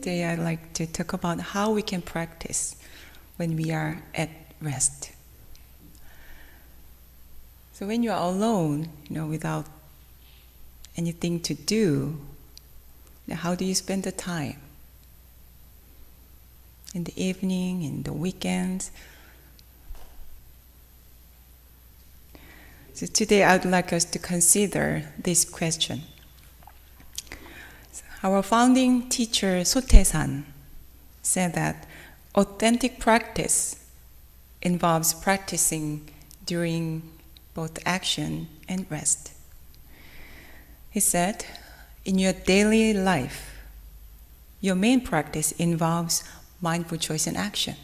today I'd like to talk about how we can practice when we are at rest. So when you are alone, without anything to do, how do you spend the time? In the evening, in the weekends? So today I'd like us to consider this question. Our founding teacher Sotaesan said that authentic practice involves practicing during both action and rest. He said, in your daily life, your main practice involves mindful choice and action.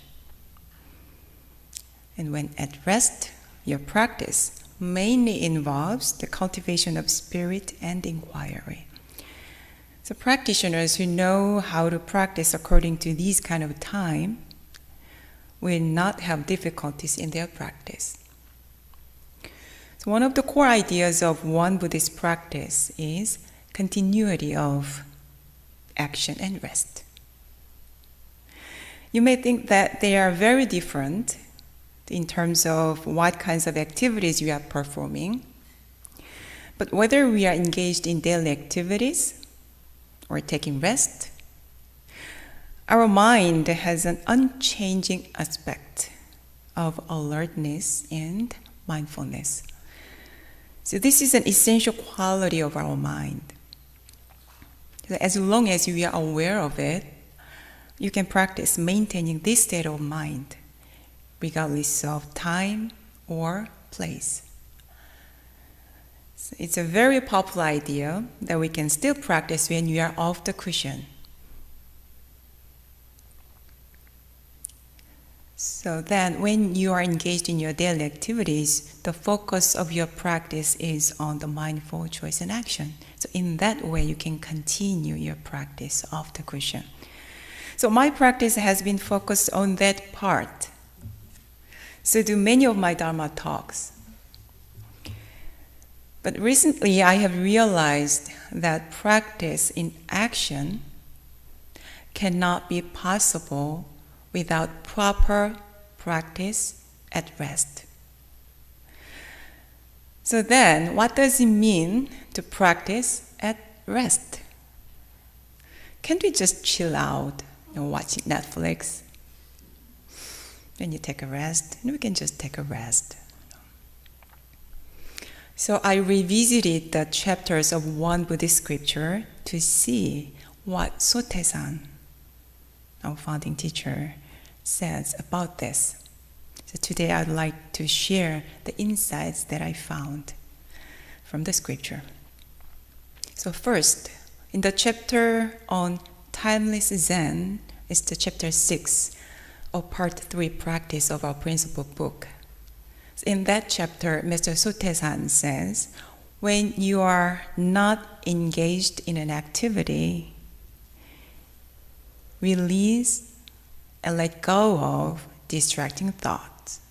And when at rest, your practice mainly involves the cultivation of spirit and inquiry. So practitioners who know how to practice according to these kind of time will not have difficulties in their practice. So one of the core ideas of one Buddhist practice is continuity of action and rest. You may think that they are very different in terms of what kinds of activities we are performing, but whether we are engaged in daily activities or taking rest, our mind has an unchanging aspect of alertness and mindfulness. So this is an essential quality of our mind. As long as we are aware of it, you can practice maintaining this state of mind, regardless of time or place. So it's a very popular idea that we can still practice when we are off the cushion. So then when you are engaged in your daily activities, the focus of your practice is on the mindful choice and action. So in that way, you can continue your practice off the cushion. So my practice has been focused on that part. So do many of my Dharma talks. But recently I have realized that practice in action cannot be possible without proper practice at rest. So then, what does it mean to practice at rest? Can't we just chill out, watching Netflix? When you take a rest, we can just take a rest. So I revisited the chapters of one Buddhist scripture to see what Sotaesan, our founding teacher, says about this. So today I'd like to share the insights that I found from the scripture. So first, in the chapter on timeless Zen, it's the chapter 6 of part 3 practice of our principal book. In that chapter, Mr. Sotaesan says, when you are not engaged in an activity, release and let go of distracting thoughts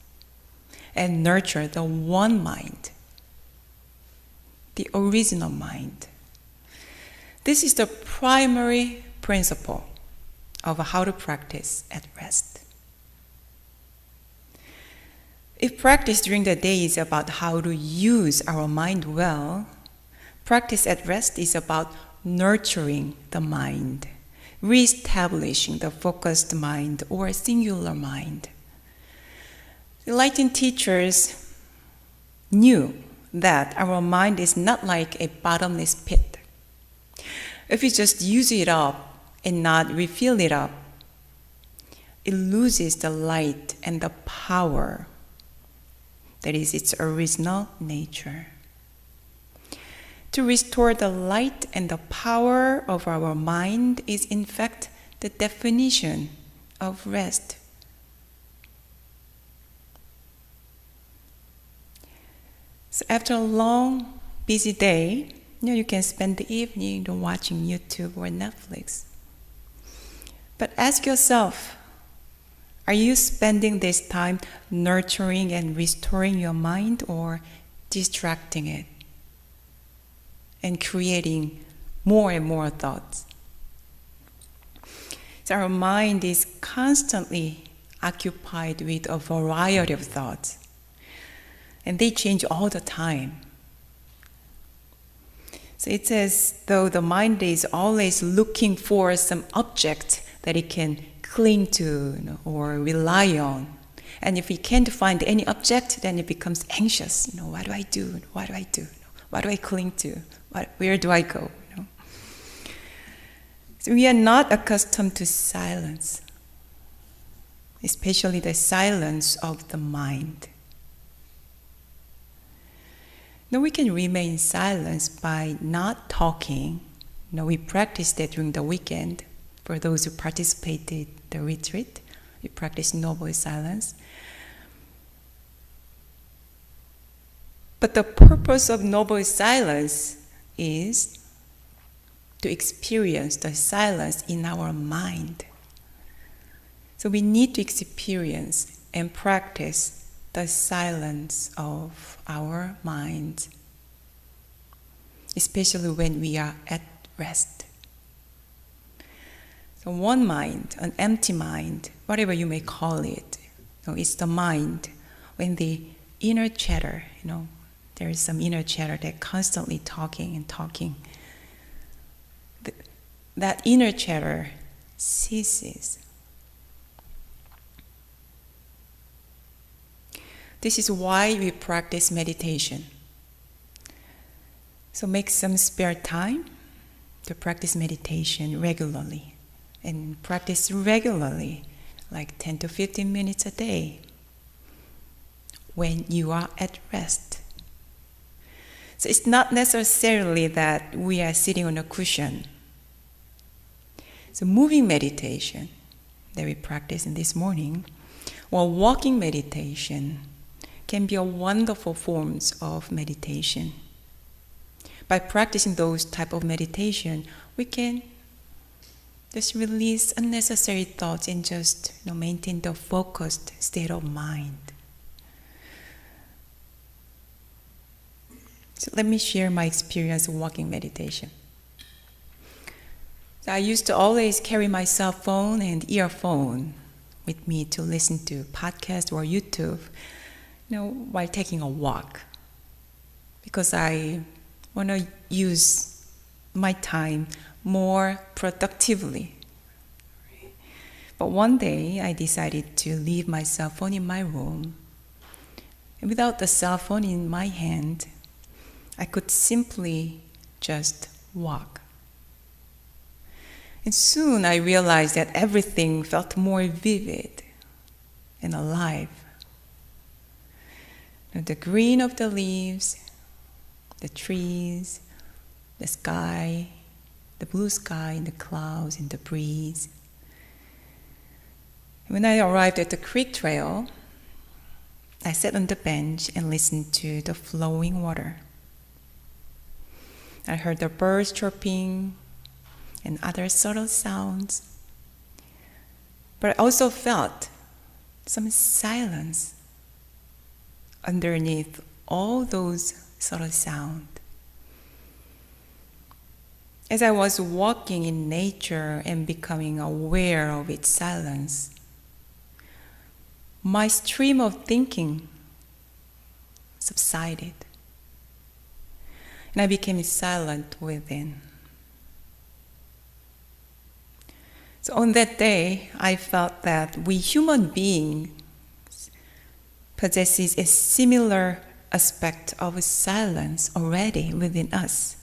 and nurture the one mind, the original mind. This is the primary principle of how to practice at rest. If practice during the day is about how to use our mind well, practice at rest is about nurturing the mind, re-establishing the focused mind or singular mind. Enlightened teachers knew that our mind is not like a bottomless pit. If you just use it up and not refill it up, it loses the light and the power that is its original nature. To restore the light and the power of our mind is in fact the definition of rest. So after a long, busy day, you can spend the evening watching YouTube or Netflix. But ask yourself, are you spending this time nurturing and restoring your mind or distracting it and creating more and more thoughts? So our mind is constantly occupied with a variety of thoughts, and they change all the time. So it's as though the mind is always looking for some object that it can cling to, or rely on. And if it can't find any object, then it becomes anxious. What do I do? What do I do? What do I cling to? Where do I go? So we are not accustomed to silence, especially the silence of the mind. Now we can remain silent by not talking. We practiced that during the weekend. For those who participated in the retreat, we practiced no voice silence. But the purpose of no voice silence is to experience the silence in our mind. So we need to experience and practice the silence of our mind, especially when we are at rest. So one mind, an empty mind, whatever you may call it, it's the mind when the inner chatter, there is some inner chatter that constantly talking and talking. That inner chatter ceases. This is why we practice meditation. So make some spare time to practice meditation regularly. And practice regularly, like 10 to 15 minutes a day, when you are at rest. So it's not necessarily that we are sitting on a cushion. So moving meditation that we practice in this morning, or walking meditation, can be a wonderful forms of meditation. By practicing those type of meditation, we can just release unnecessary thoughts and just maintain the focused state of mind. So let me share my experience of walking meditation. So I used to always carry my cell phone and earphone with me to listen to podcasts or YouTube, while taking a walk, because I want to use my time more productively. But one day I decided to leave my cell phone in my room. And without the cell phone in my hand, I could simply just walk. And soon I realized that everything felt more vivid and alive. The green of the leaves, the trees, the sky, the blue sky and the clouds and the breeze. When I arrived at the creek trail, I sat on the bench and listened to the flowing water. I heard the birds chirping and other subtle sounds, but I also felt some silence underneath all those subtle sounds. As I was walking in nature and becoming aware of its silence, my stream of thinking subsided, and I became silent within. So on that day, I felt that we human beings possesses a similar aspect of silence already within us,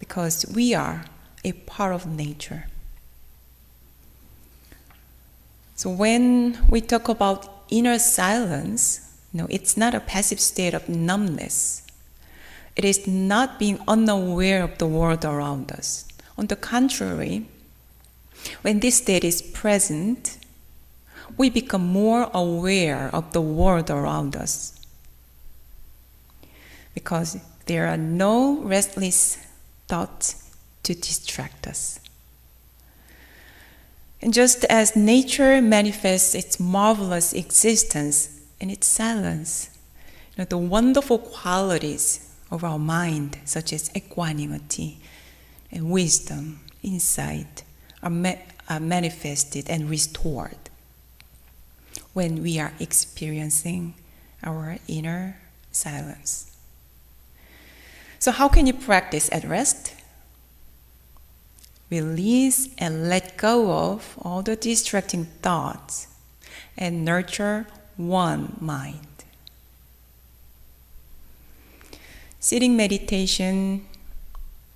because we are a part of nature. So when we talk about inner silence, it's not a passive state of numbness. It is not being unaware of the world around us. On the contrary, when this state is present, we become more aware of the world around us, because there are no restless thoughts to distract us. And just as nature manifests its marvelous existence in its silence, the wonderful qualities of our mind, such as equanimity and wisdom, insight, manifested and restored when we are experiencing our inner silence. So how can you practice at rest? Release and let go of all the distracting thoughts and nurture one mind. Sitting meditation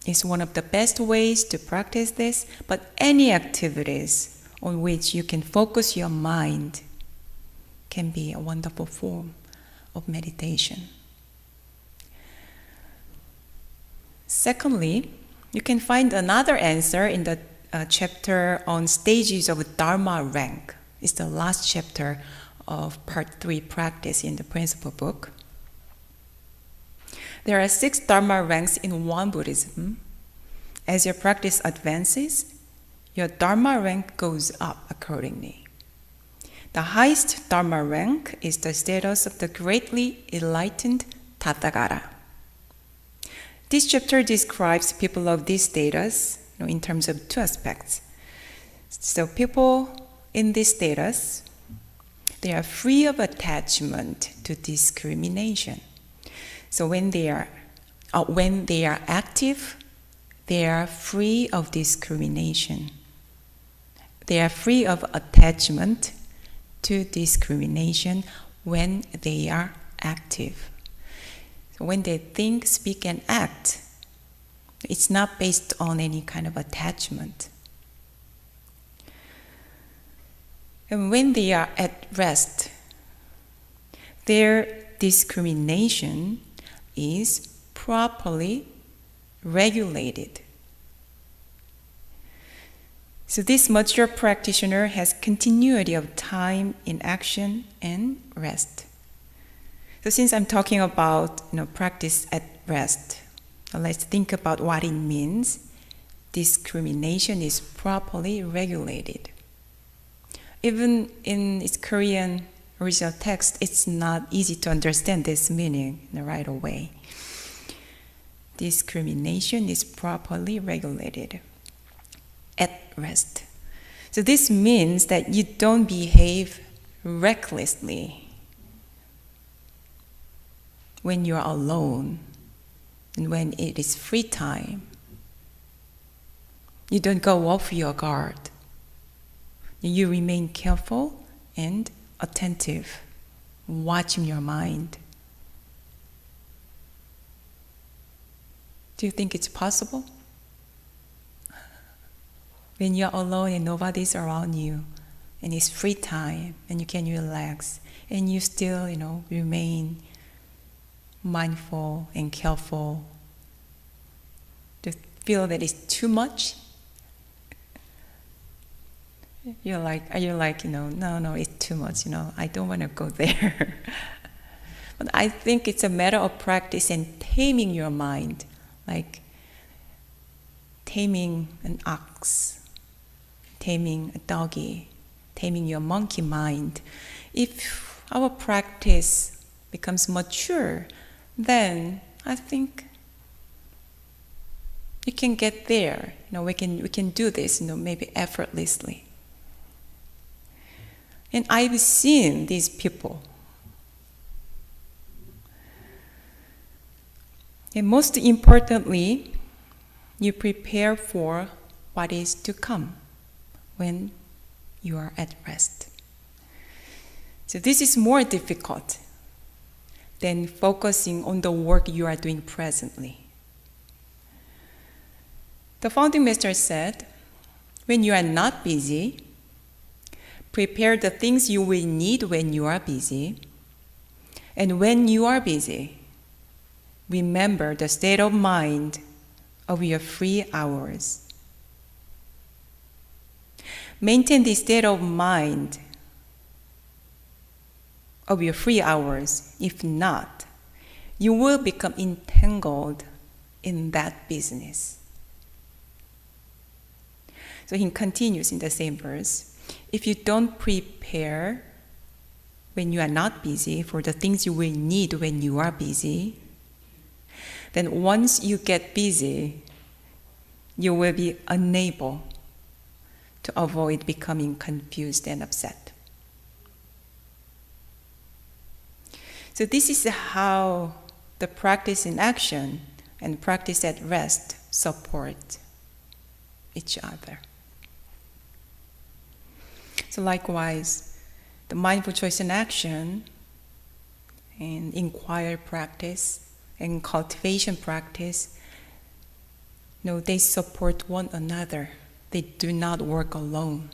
is one of the best ways to practice this, but any activities on which you can focus your mind can be a wonderful form of meditation. Secondly, you can find another answer in the chapter on stages of Dharma rank. It's the last chapter of part 3 practice in the principle book. There are 6 Dharma ranks in one Buddhism. As your practice advances, your Dharma rank goes up accordingly. The highest Dharma rank is the status of the greatly enlightened Tathagata. This chapter describes people of this status in terms of 2 aspects. So people in this status, they are free of attachment to discrimination. So when they are active, they are free of discrimination. They are free of attachment to discrimination when they are active. So when they think, speak, and act, it's not based on any kind of attachment. And when they are at rest, their discrimination is properly regulated. So this mature practitioner has continuity of time in action and rest. So since I'm talking about practice at rest, let's think about what it means. Discrimination is properly regulated. Even in its Korean original text, it's not easy to understand this meaning right away. Discrimination is properly regulated at rest. So this means that you don't behave recklessly when you are alone and when it is free time. You don't go off your guard. You remain careful and attentive, watching your mind. Do you think it's possible? When you're alone and nobody's around you, and it's free time, and you can relax, and you still, remain mindful and careful. Do you feel that it's too much? Are you like, no, it's too much, I don't want to go there. But I think it's a matter of practice and taming your mind, like taming an ox, taming a doggy, taming your monkey mind. If our practice becomes mature, then I think you can get there. We can do this, maybe effortlessly. And I've seen these people. And most importantly, you prepare for what is to come when you are at rest. So this is more difficult than focusing on the work you are doing presently. The founding master said, when you are not busy, prepare the things you will need when you are busy. And when you are busy, remember the state of mind of your free hours. Maintain the state of mind of your free hours. If not, you will become entangled in that business. So he continues in the same verse. If you don't prepare when you are not busy for the things you will need when you are busy, then once you get busy, you will be unable to avoid becoming confused and upset. So this is how the practice in action and practice at rest support each other. So likewise, the mindful choice in action and inquiry practice and cultivation practice, they support one another. They do not work alone.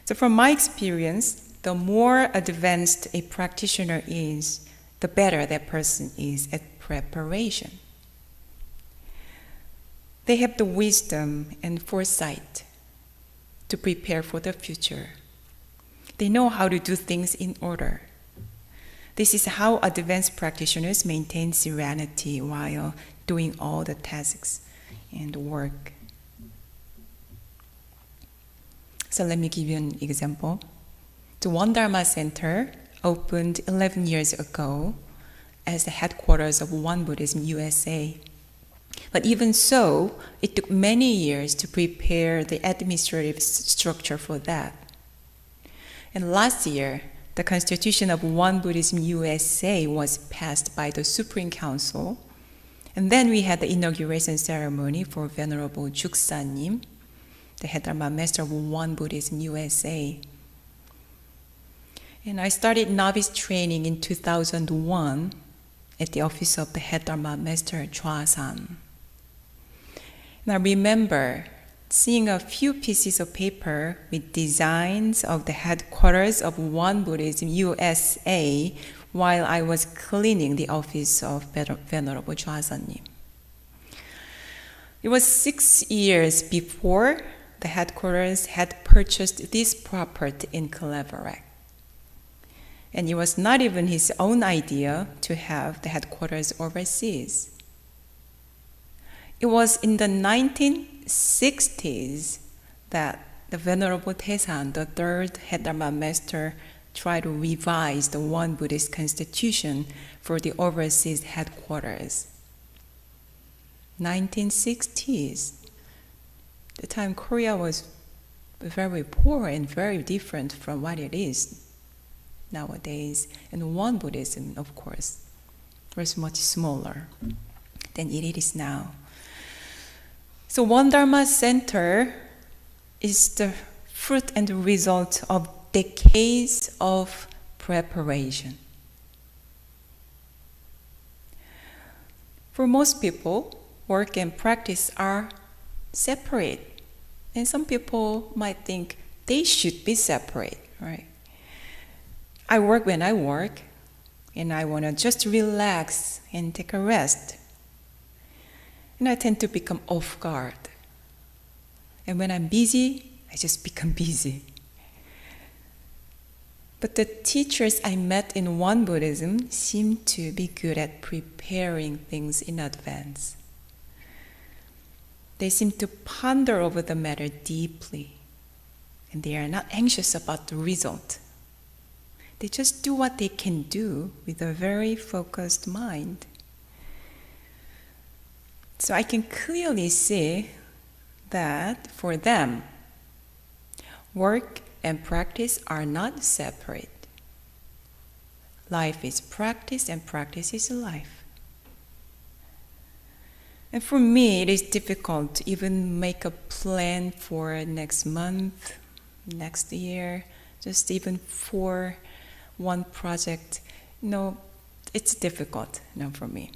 So from my experience, the more advanced a practitioner is, the better that person is at preparation. They have the wisdom and foresight to prepare for the future. They know how to do things in order. This is how advanced practitioners maintain serenity while doing all the tasks and work. So let me give you an example. The One Dharma Center opened 11 years ago as the headquarters of One Buddhism USA. But even so, it took many years to prepare the administrative structure for that. And last year, the Constitution of One Buddhism USA was passed by the Supreme Council. And then we had the inauguration ceremony for Venerable Juksanim, the Head Dharma Master of One Buddhism USA. And I started novice training in 2001 at the office of the Head Dharma Master Chua-san. And I remember seeing a few pieces of paper with designs of the headquarters of One Buddhism USA while I was cleaning the office of Venerable Chua-san. It was 6 years before the headquarters had purchased this property in Cleveland. And it was not even his own idea to have the headquarters overseas. It was in the 1960s that the Venerable Taesan, the third Head Dharma Master, tried to revise the One Buddhist Constitution for the overseas headquarters. 1960s. The time Korea was very poor and very different from what it is nowadays. And One Buddhism, of course, was much smaller than it is now. So One Dharma Center is the fruit and the result of decades of preparation. For most people, work and practice are separate. And some people might think they should be separate, right? I work when I work, and I want to just relax and take a rest. And I tend to become off guard. And when I'm busy, I just become busy. But the teachers I met in One Buddhism seem to be good at preparing things in advance. They seem to ponder over the matter deeply, and they are not anxious about the result. They just do what they can do with a very focused mind. So I can clearly see that for them, work and practice are not separate. Life is practice and practice is life. And for me, it is difficult to even make a plan for next month, next year, just even for one project. It's difficult, for me.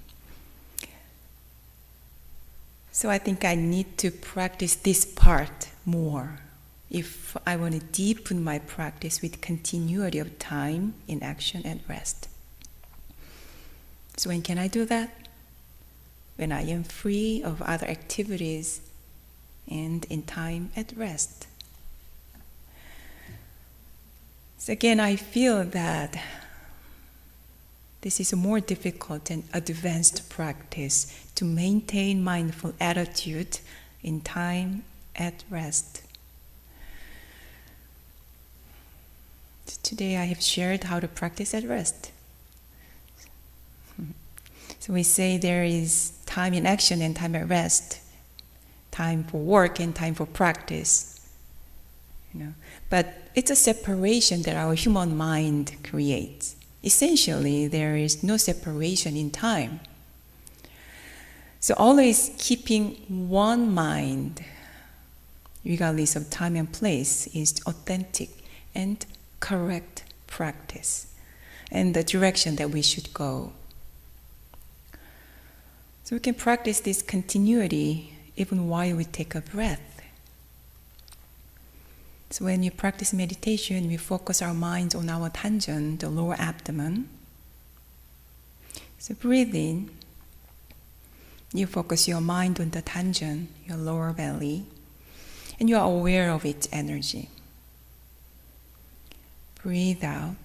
So I think I need to practice this part more if I want to deepen my practice with continuity of time in action and rest. So when can I do that? When I am free of other activities and in time at rest. So again, I feel that this is a more difficult and advanced practice to maintain mindful attitude in time at rest. Today I have shared how to practice at rest. So we say there is time in action and time at rest. time for work and time for practice. But it's a separation that our human mind creates. Essentially, there is no separation in time. So always keeping one mind, regardless of time and place, is authentic and correct practice and the direction that we should go. So we can practice this continuity even while we take a breath. So when you practice meditation, we focus our minds on our tangen, the lower abdomen. So breathe in. You focus your mind on the tangen, your lower belly, and you are aware of its energy. Breathe out,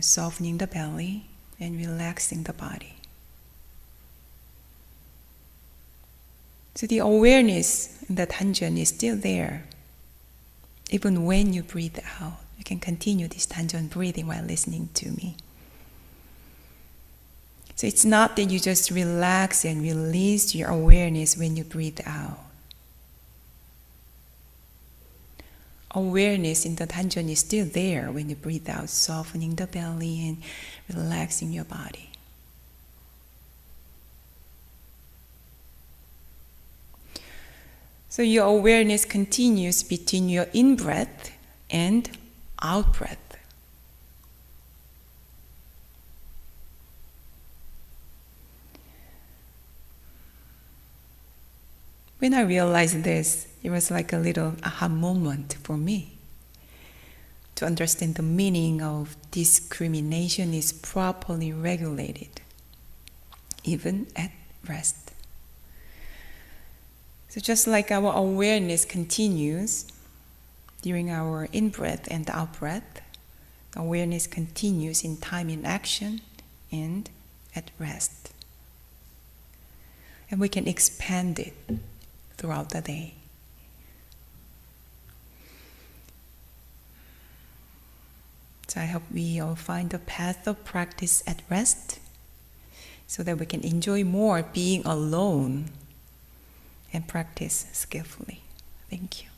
softening the belly and relaxing the body. So the awareness in the tangen is still there. Even when you breathe out, you can continue this tangen breathing while listening to me. So it's not that you just relax and release your awareness when you breathe out. Awareness in the tangen is still there when you breathe out, softening the belly and relaxing your body. So your awareness continues between your in-breath and out-breath. When I realized this, it was like a little aha moment for me. To understand the meaning of discrimination is properly regulated, even at rest. So just like our awareness continues during our in-breath and out-breath, awareness continues in time in action and at rest. And we can expand it throughout the day. So I hope we all find the path of practice at rest so that we can enjoy more being alone and practice skillfully. Thank you.